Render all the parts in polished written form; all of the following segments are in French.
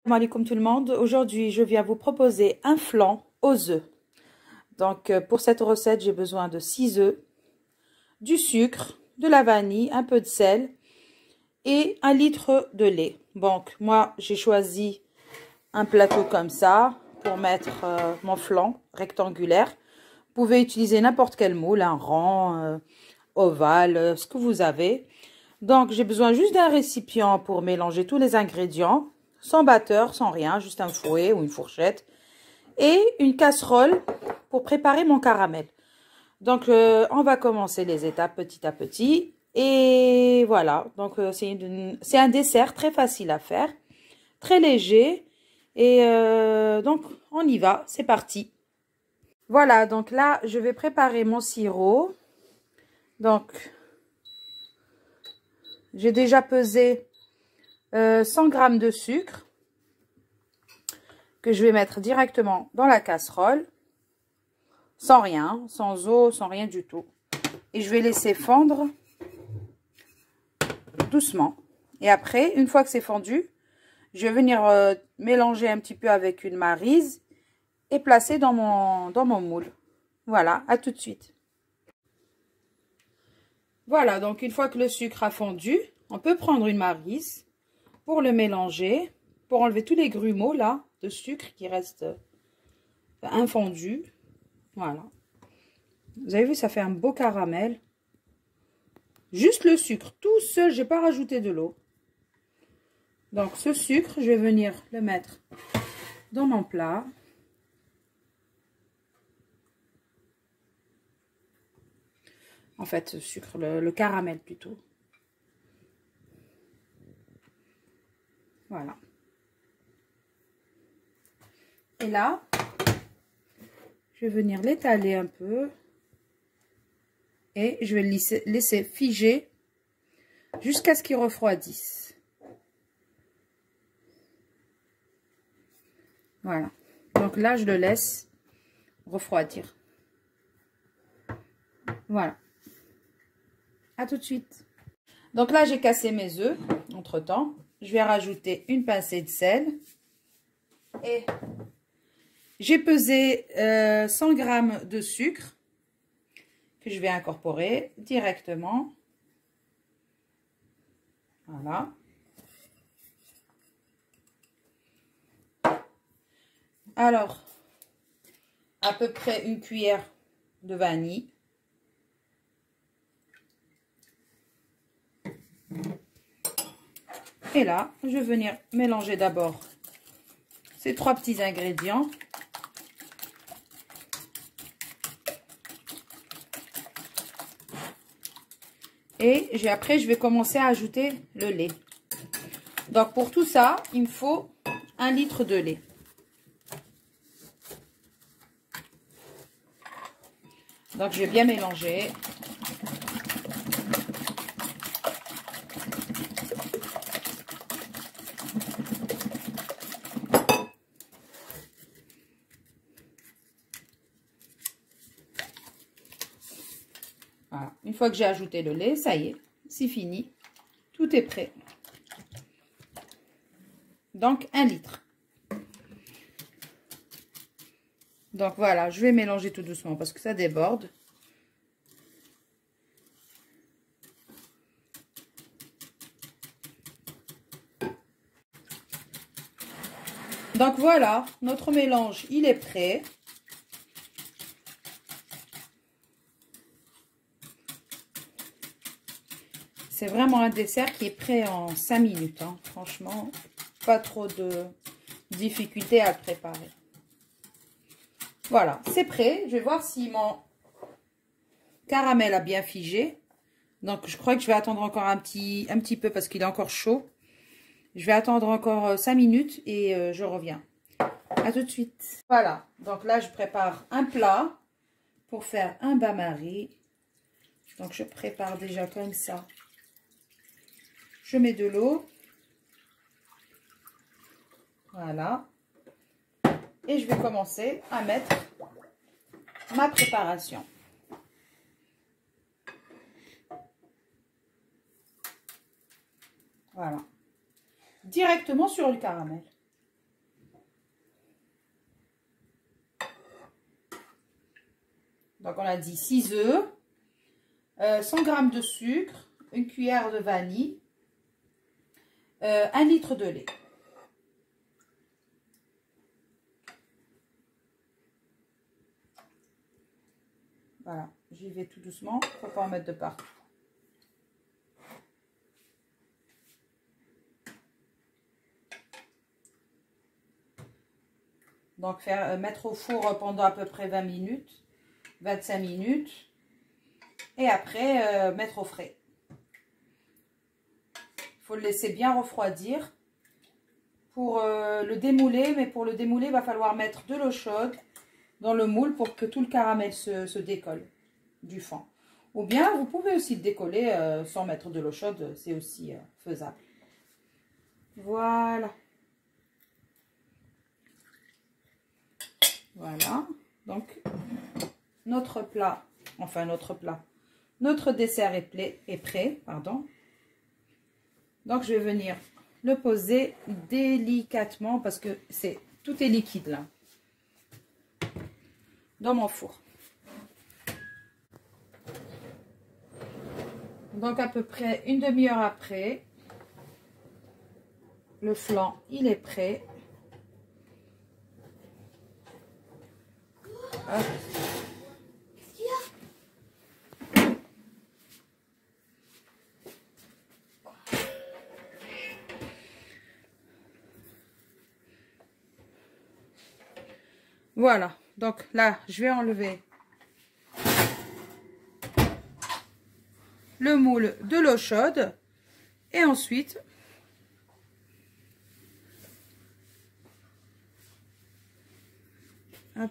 Salam alaikum tout le monde. Aujourd'hui, je viens vous proposer un flan aux œufs. Donc, pour cette recette, j'ai besoin de 6 œufs, du sucre, de la vanille, un peu de sel et 1 litre de lait. Donc, moi, j'ai choisi un plateau comme ça pour mettre mon flan rectangulaire. Vous pouvez utiliser n'importe quel moule, un rond, ovale, ce que vous avez. Donc, j'ai besoin juste d'un récipient pour mélanger tous les ingrédients. Sans batteur, sans rien, juste un fouet ou une fourchette. Et une casserole pour préparer mon caramel. Donc, on va commencer les étapes petit à petit. Et voilà, donc c'est un dessert très facile à faire, très léger. Et donc, on y va, c'est parti. Voilà, donc là, je vais préparer mon sirop. Donc, j'ai déjà pesé 100 g de sucre que je vais mettre directement dans la casserole, sans rien, sans eau, sans rien du tout. Et je vais laisser fondre doucement. Et après, une fois que c'est fondu, je vais venir mélanger un petit peu avec une maryse et placer dans mon moule. Voilà, à tout de suite. Voilà, donc une fois que le sucre a fondu, on peut prendre une maryse pour le mélanger, pour enlever tous les grumeaux là de sucre qui restent infondus. Voilà. Vous avez vu, ça fait un beau caramel. Juste le sucre, tout seul, j'ai pas rajouté de l'eau. Donc ce sucre, je vais venir le mettre dans mon plat. En fait, ce sucre, le caramel plutôt. Voilà. Et là, je vais venir l'étaler un peu. Et je vais le laisser figer jusqu'à ce qu'il refroidisse. Voilà. Donc là, je le laisse refroidir. Voilà. À tout de suite. Donc là, j'ai cassé mes œufs. Entre-temps, je vais rajouter une pincée de sel. Et j'ai pesé 100 g de sucre que je vais incorporer directement. Voilà. Alors, à peu près une cuillère de vanille. Et là, je vais venir mélanger d'abord ces 3 petits ingrédients. Et après, je vais commencer à ajouter le lait. Donc, pour tout ça, il me faut 1 litre de lait. Donc, je vais bien mélanger. Voilà. Une fois que j'ai ajouté le lait, ça y est, c'est fini. Tout est prêt. Donc, 1 litre. Donc, voilà, je vais mélanger tout doucement parce que ça déborde. Donc, voilà, notre mélange, il est prêt. C'est vraiment un dessert qui est prêt en 5 minutes. Hein. Franchement, pas trop de difficulté à le préparer. Voilà, c'est prêt. Je vais voir si mon caramel a bien figé. Donc, je crois que je vais attendre encore un petit peu parce qu'il est encore chaud. Je vais attendre encore 5 minutes et je reviens. À tout de suite. Voilà, donc là, je prépare un plat pour faire un bain-marie. Donc, je prépare déjà comme ça. Je mets de l'eau. Voilà. Et je vais commencer à mettre ma préparation. Voilà. Directement sur le caramel. Donc, on a dit 6 œufs, 100 g de sucre, une cuillère de vanille, 1 litre de lait. Voilà, j'y vais tout doucement, il ne faut pas en mettre de partout. Donc, mettre au four pendant à peu près 20 minutes, 25 minutes. Et après, mettre au frais. Il faut le laisser bien refroidir pour le démouler. Mais pour le démouler, il va falloir mettre de l'eau chaude dans le moule pour que tout le caramel se décolle du fond. Ou bien, vous pouvez aussi le décoller sans mettre de l'eau chaude. C'est aussi faisable. Voilà. Voilà. Donc, notre plat, enfin notre dessert est prêt, pardon. Donc, je vais venir le poser délicatement parce que tout est liquide là. Dans mon four. Donc, à peu près une demi-heure après, le flan, il est prêt. Hop. Voilà, donc là, je vais enlever le moule de l'eau chaude et ensuite hop,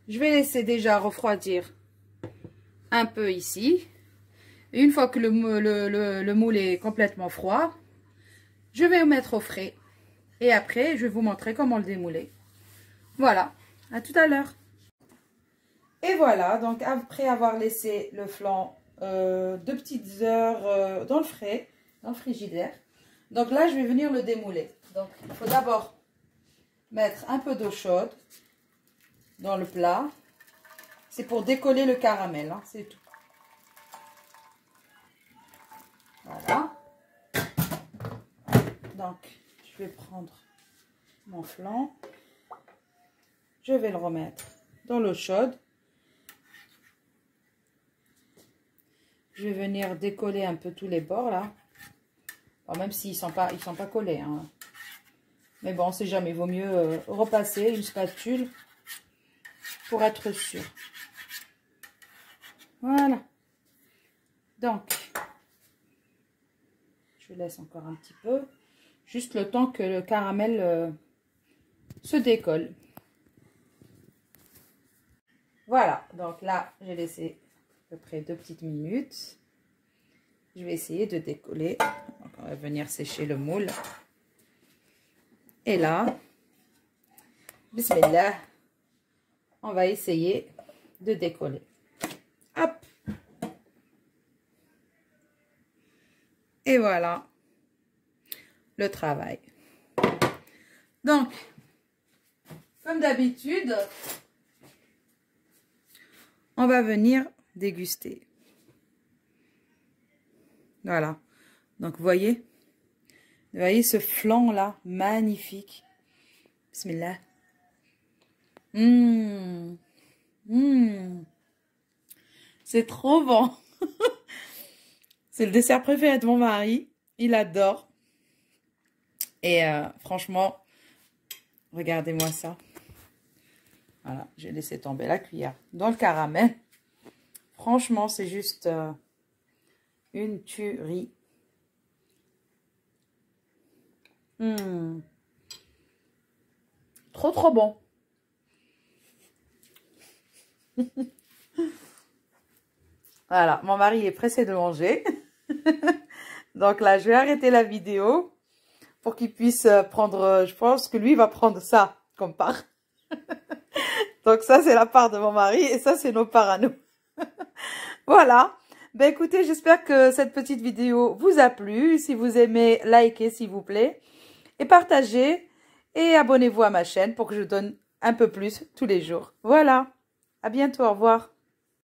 je vais laisser déjà refroidir un peu ici. Et une fois que le moule est complètement froid, je vais le mettre au frais. Et après, je vais vous montrer comment le démouler. Voilà, à tout à l'heure. Et voilà, donc après avoir laissé le flan 2 petites heures dans le frais, dans le frigidaire. Donc là, je vais venir le démouler. Donc, il faut d'abord mettre un peu d'eau chaude dans le plat. C'est pour décoller le caramel, hein, c'est tout. Voilà. Donc, je vais prendre mon flan. Je vais le remettre dans l'eau chaude. Je vais venir décoller un peu tous les bords là. Alors, même s'ils sont pas collés. Hein. Mais bon, on sait jamais. Il vaut mieux repasser une spatule pour être sûr. Voilà. Donc, je laisse encore un petit peu. Juste le temps que le caramel se décolle. Voilà. Donc là, j'ai laissé à peu près 2 petites minutes. Je vais essayer de décoller. Donc, on va venir sécher le moule. Et là, bismillah, on va essayer de décoller. Hop. Et voilà le travail. Donc, comme d'habitude, on va venir déguster. Voilà. Donc, vous voyez ce flan là, magnifique. Bismillah. C'est trop bon. C'est le dessert préféré de mon mari. Il adore. Et franchement, regardez-moi ça. Voilà, j'ai laissé tomber la cuillère dans le caramel. Franchement, c'est juste une tuerie. Trop, trop bon. Voilà, mon mari est pressé de manger. Donc là, je vais arrêter la vidéo pour qu'il puisse prendre, je pense que lui va prendre ça comme part. Donc ça, c'est la part de mon mari et ça, c'est nos parts à nous. Voilà. Ben écoutez, j'espère que cette petite vidéo vous a plu. Si vous aimez, likez s'il vous plaît. Et partagez. Et abonnez-vous à ma chaîne pour que je donne un peu plus tous les jours. Voilà. À bientôt. Au revoir.